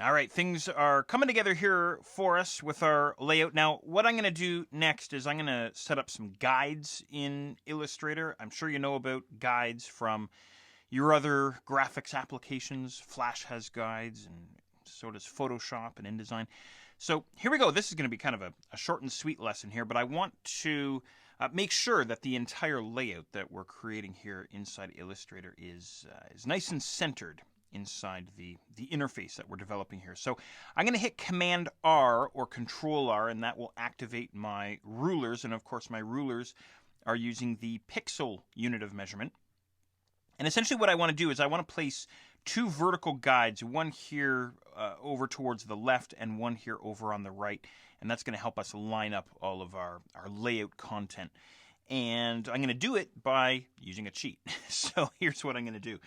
All right, things are coming together here for us with our layout. Now, what I'm going to do next is I'm going to set up some guides in Illustrator. I'm sure you know about guides from your other graphics applications. Flash has guides, and so does Photoshop and InDesign. So here we go. This is going to be kind of a short and sweet lesson here, but I want to make sure that the entire layout that we're creating here inside Illustrator is nice and centered inside the interface that we're developing here. So I'm going to hit Command R or Control R, and that will activate my rulers. And of course, my rulers are using the pixel unit of measurement. And essentially what I want to do is I want to place two vertical guides, one here over towards the left and one here over on the right. And that's going to help us line up all of our layout content. And I'm going to do it by using a cheat. So here's what I'm going to do.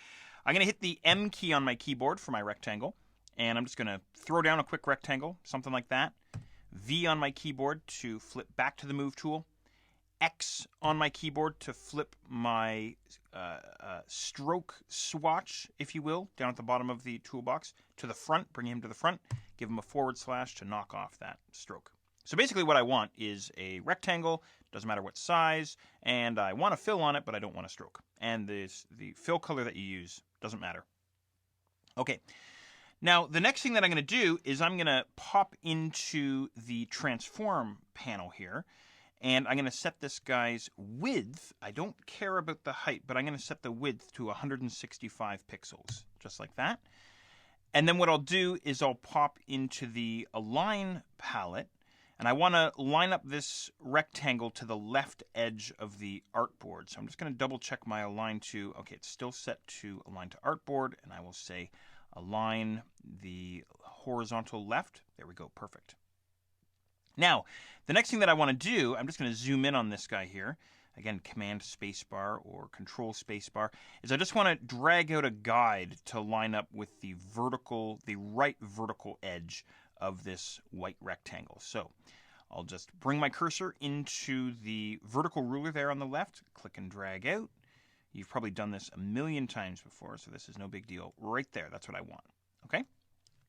I'm going to hit the M key on my keyboard for my rectangle, and I'm just going to throw down a quick rectangle, something like that. V on my keyboard to flip back to the Move tool. X on my keyboard to flip my stroke swatch, if you will, down at the bottom of the toolbox to the front, bring him to the front, give him a // to knock off that stroke. So basically what I want is a rectangle, doesn't matter what size, and I want a fill on it, but I don't want a stroke. And the fill color that you use doesn't matter. Okay, now the next thing that I'm going to do is I'm going to pop into the transform panel here, and I'm going to set this guy's width. I don't care about the height, but I'm going to set the width to 165 pixels, just like that. And then what I'll do is I'll pop into the Align palette, and I want to line up this rectangle to the left edge of the artboard. So I'm just going to double check my align to, okay, it's still set to align to artboard, and I will say align the horizontal left. There we go, perfect. Now, the next thing that I want to do, I'm just going to zoom in on this guy here. Again, Command spacebar or Control spacebar, is I just want to drag out a guide to line up with the right vertical edge of this white rectangle. So I'll just bring my cursor into the vertical ruler there on the left, click and drag out. You've probably done this a million times before, so this is no big deal. Right there, that's what I want. Okay?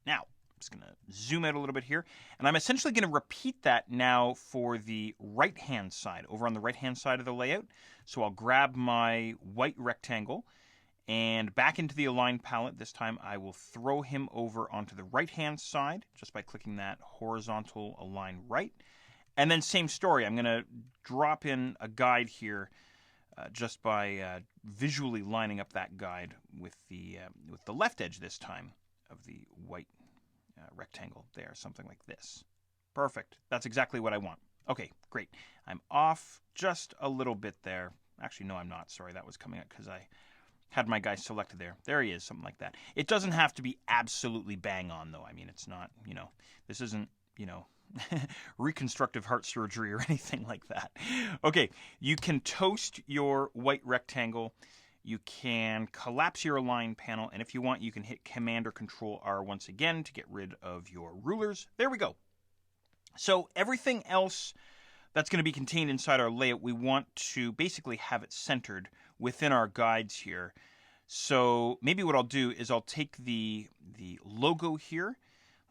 Now, I'm just going to zoom out a little bit here, and I'm essentially going to repeat that now for the right-hand side, over on the right-hand side of the layout. So I'll grab my white rectangle, and back into the Align palette. This time I will throw him over onto the right-hand side just by clicking that horizontal Align right. And then same story. I'm going to drop in a guide here just by visually lining up that guide with the left edge this time of the white rectangle there, something like this. Perfect. That's exactly what I want. Okay, great. I'm off just a little bit there. Actually, no, I'm not. Sorry, that was coming up because I had my guy selected there. There he is, something like that. It doesn't have to be absolutely bang on, though. I mean, it's not, this isn't, reconstructive heart surgery or anything like that. Okay, you can toast your white rectangle. You can collapse your Align panel, and if you want, you can hit Command or Control R once again to get rid of your rulers. There we go. So everything else that's going to be contained inside our layout, we want to basically have it centered within our guides here. So maybe what I'll do is I'll take the logo here.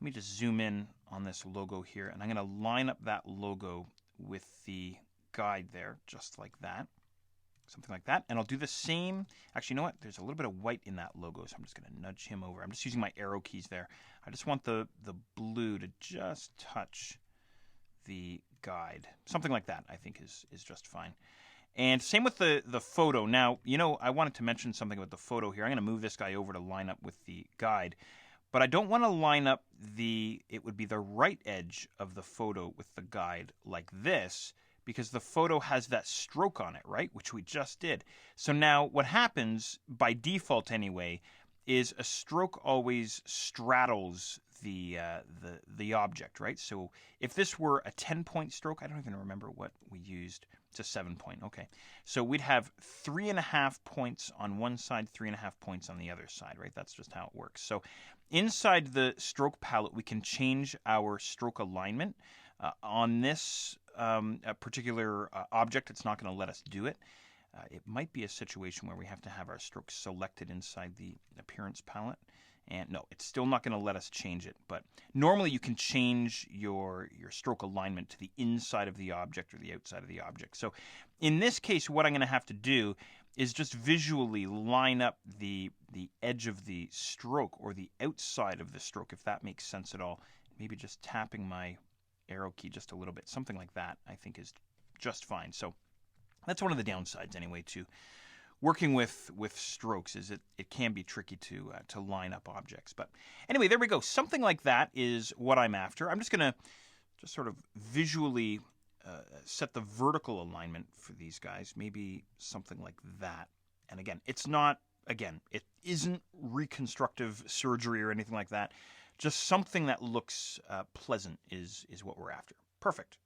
Let me just zoom in on this logo here, and I'm going to line up that logo with the guide there, just like that. Something like that. And I'll do the same. Actually, you know what? There's a little bit of white in that logo, so I'm just going to nudge him over. I'm just using my arrow keys there. I just want the blue to just touch the guide. Something like that, I think, is just fine. And same with the photo. Now, I wanted to mention something about the photo here. I'm going to move this guy over to line up with the guide. But I don't want to line up it would be the right edge of the photo with the guide like this, because the photo has that stroke on it, right? Which we just did. So now what happens, by default anyway, is a stroke always straddles the object, right? So if this were a 10-point stroke, I don't even remember what we used. It's a 7-point. Okay. So we'd have 3.5 points on one side, 3.5 points on the other side, right? That's just how it works. So inside the stroke palette, we can change our stroke alignment. On this particular object, it's not going to let us do it. It might be a situation where we have to have our strokes selected inside the appearance palette. And no, it's still not going to let us change it. But normally you can change your stroke alignment to the inside of the object or the outside of the object. So in this case, what I'm going to have to do is just visually line up the edge of the stroke or the outside of the stroke, if that makes sense at all. Maybe just tapping my arrow key just a little bit. Something like that, I think, is just fine. So that's one of the downsides, anyway, to working with strokes, is it can be tricky to line up objects. But anyway, there we go. Something like that is what I'm after. I'm just going to just sort of visually set the vertical alignment for these guys, maybe something like that. And again, it's not, it isn't reconstructive surgery or anything like that. Just something that looks pleasant is what we're after. Perfect.